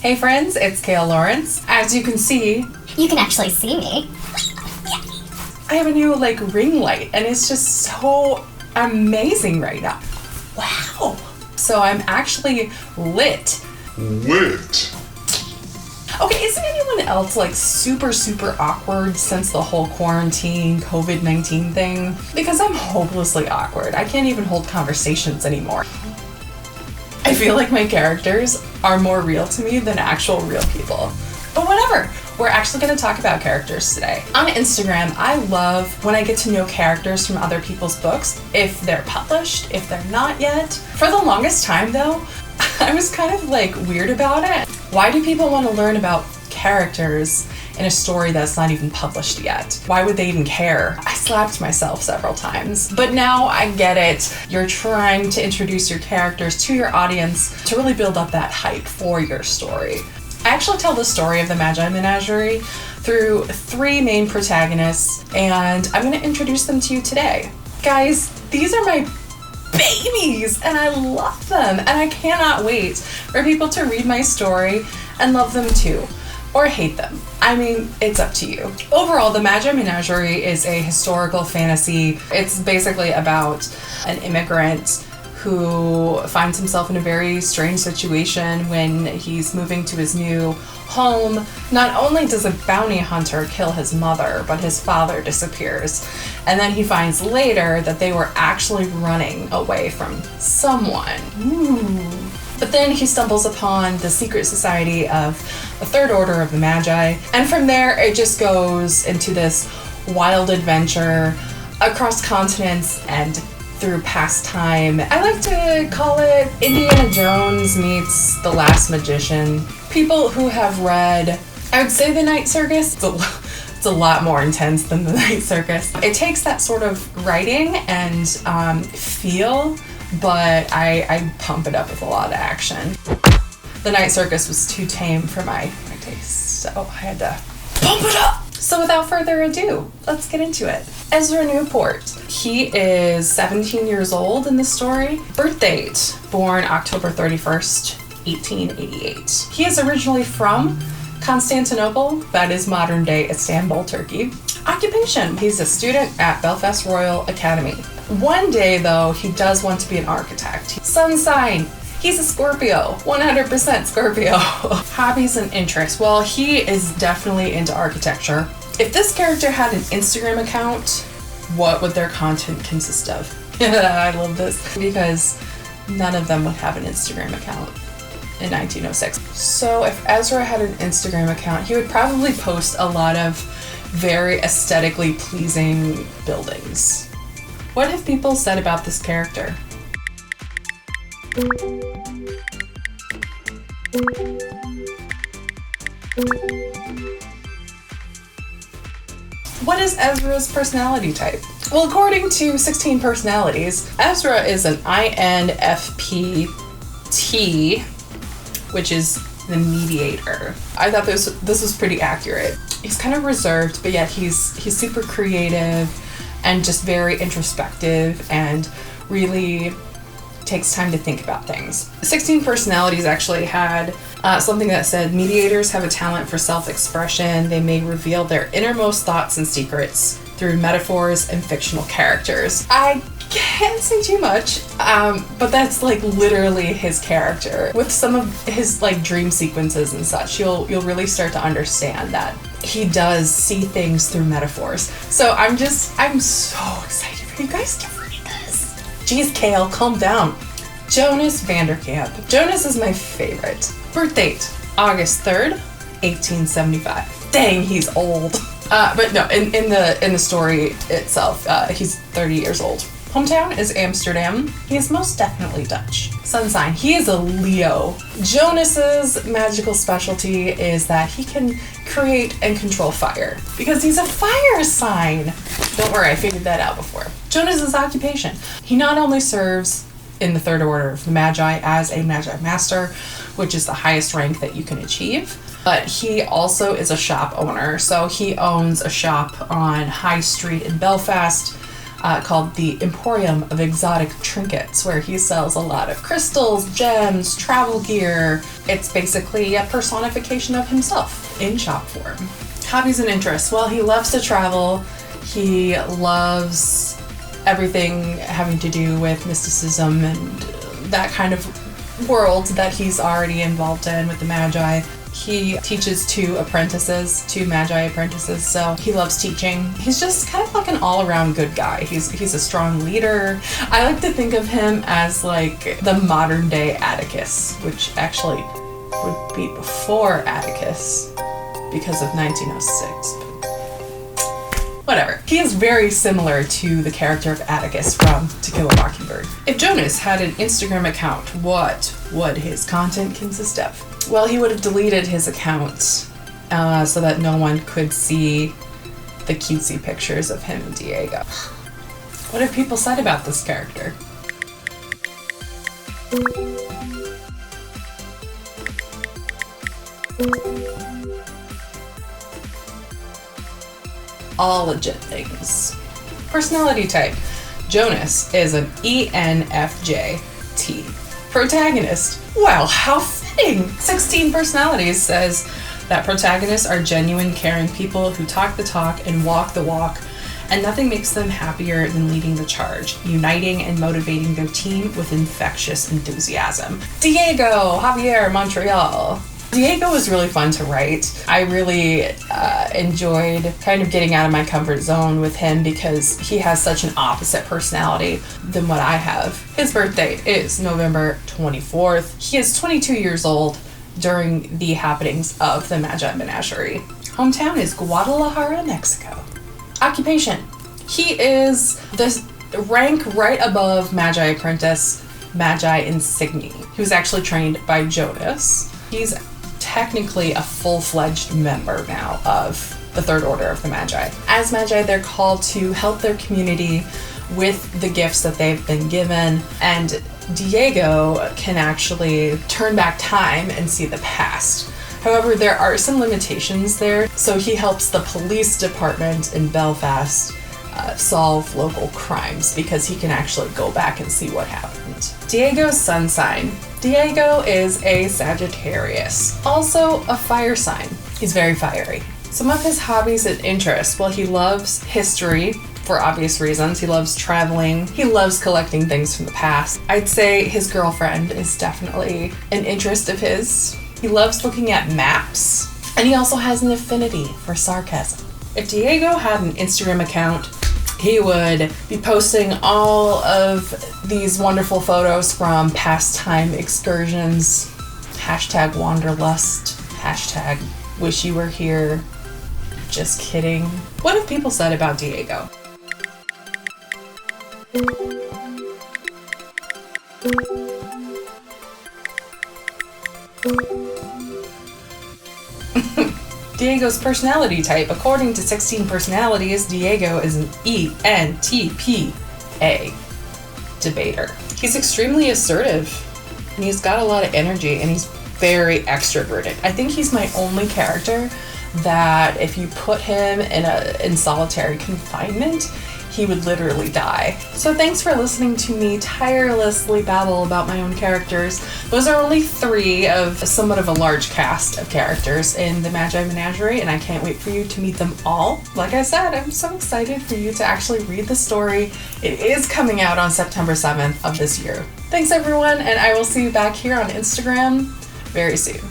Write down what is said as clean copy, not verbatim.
Hey friends, it's Kale Lawrence. As you can see, you can actually see me. I have a new ring light and it's just so amazing right now. Wow. So I'm actually lit. Okay, isn't anyone else super awkward since the whole quarantine COVID-19 thing? Because I'm hopelessly awkward. I can't even hold conversations anymore. I feel like my characters are more real to me than actual real people. But whatever, we're actually going to talk about characters today. On Instagram, I love when I get to know characters from other people's books, if they're published, if they're not yet. For the longest time though, I was kind of weird about it. Why do people want to learn about characters in a story that's not even published yet? Why would they even care? I slapped myself several times, but now I get it. You're trying to introduce your characters to your audience to really build up that hype for your story. I actually tell the story of the Magi Menagerie through 3 main protagonists, and I'm going to introduce them to you today. Guys, these are my babies, and I love them, and I cannot wait for people to read my story and love them too. Or hate them. I mean, it's up to you. Overall, the Magi Menagerie is a historical fantasy. It's basically about an immigrant who finds himself in a very strange situation when he's moving to his new home. Not only does a bounty hunter kill his mother, but his father disappears. And then he finds later that they were actually running away from someone. Ooh. But then he stumbles upon the secret society of the Third Order of the Magi. And from there, it just goes into this wild adventure across continents and through past time. I like to call it Indiana Jones meets The Last Magician. People who have read, I would say The Night Circus, it's a lot more intense than The Night Circus. It takes that sort of writing and feel, but I pump it up with a lot of action. The Night Circus was too tame for my taste, so I had to pump it up. So without further ado, let's get into it. Ezra Newport. He is 17 years old in the story. Birth date, born October 31st, 1888. He is originally from Constantinople, that is modern day Istanbul, Turkey. Occupation, he's a student at Belfast Royal Academy. One day though, he does want to be an architect. Sun sign, he's a Scorpio, 100% Scorpio. Hobbies and interests, well, he is definitely into architecture. If this character had an Instagram account, what would their content consist of? I love this because none of them would have an Instagram account in 1906. So if Ezra had an Instagram account, he would probably post a lot of very aesthetically pleasing buildings. What have people said about this character? What is Ezra's personality type? Well, according to 16 Personalities, Ezra is an INFP T, which is the mediator. I thought this was pretty accurate. He's kind of reserved, but yet he's super creative and just very introspective and really takes time to think about things. 16 Personalities actually had something that said, mediators have a talent for self-expression. They may reveal their innermost thoughts and secrets through metaphors and fictional characters. I can't say too much, but that's literally his character. With some of his dream sequences and such, you'll really start to understand that he does see things through metaphors. So I'm so excited for you guys to read this. Jeez, Kale, calm down. Jonas Vanderkamp. Jonas is my favorite. Birth date, August 3rd, 1875. Dang, he's old. But no, in the story itself, he's 30 years old. Hometown is Amsterdam. He is most definitely Dutch. Sun sign, he is a Leo. Jonas's magical specialty is that he can create and control fire because he's a fire sign. Don't worry, I figured that out before. Jonas's occupation, he not only serves in the Third Order of the Magi as a Magi Master, which is the highest rank that you can achieve, but he also is a shop owner. So he owns a shop on High Street in Belfast. called the Emporium of Exotic Trinkets, where he sells a lot of crystals, gems, travel gear. It's basically a personification of himself in shop form. Hobbies and interests. Well, he loves to travel. He loves everything having to do with mysticism and that kind of world that he's already involved in with the Magi. He teaches two Magi apprentices, so he loves teaching. He's just kind of like an all-around good guy. He's a strong leader. I like to think of him as like the modern day Atticus, which actually would be before Atticus because of 1906. Whatever. He is very similar to the character of Atticus from To Kill a Mockingbird. If Jonas had an Instagram account, what would his content consist of? Well, he would have deleted his account so that no one could see the cutesy pictures of him and Diego. What have people said about this character? All legit things. Personality type. Jonas is an ENFJ-T. Protagonist. Wow, how fitting! 16 Personalities says that protagonists are genuine, caring people who talk the talk and walk the walk, and nothing makes them happier than leading the charge, uniting and motivating their team with infectious enthusiasm. Diego, Javier, Montreal. Diego was really fun to write. I really enjoyed kind of getting out of my comfort zone with him because he has such an opposite personality than what I have. His birth date is November 24th. He is 22 years old during the happenings of the Magi Menagerie. Hometown is Guadalajara, Mexico. Occupation. He is the rank right above Magi Apprentice, Magi Insigne. He was actually trained by Jonas. He's technically a full-fledged member now of the Third Order of the Magi. As Magi, they're called to help their community with the gifts that they've been given, and Diego can actually turn back time and see the past. However, there are some limitations there, so he helps the police department in Belfast solve local crimes because he can actually go back and see what happened. Diego's sun sign. Diego is a Sagittarius, also a fire sign. He's very fiery. Some of his hobbies and interests. Well, he loves history for obvious reasons. He loves traveling. He loves collecting things from the past. I'd say his girlfriend is definitely an interest of his. He loves looking at maps, and he also has an affinity for sarcasm. If Diego had an Instagram account, he would be posting all of these wonderful photos from pastime excursions. Hashtag wanderlust. Hashtag wish you were here. Just kidding. What have people said about Diego? Diego's personality type. According to 16 Personalities, Diego is an ENTPA debater. He's extremely assertive, and he's got a lot of energy, and he's very extroverted. I think he's my only character that if you put him in solitary confinement, he would literally die. So thanks for listening to me tirelessly babble about my own characters. Those are only 3 of somewhat of a large cast of characters in the Magi Menagerie, and I can't wait for you to meet them all. Like I said, I'm so excited for you to actually read the story. It is coming out on September 7th of this year. Thanks everyone, and I will see you back here on Instagram very soon.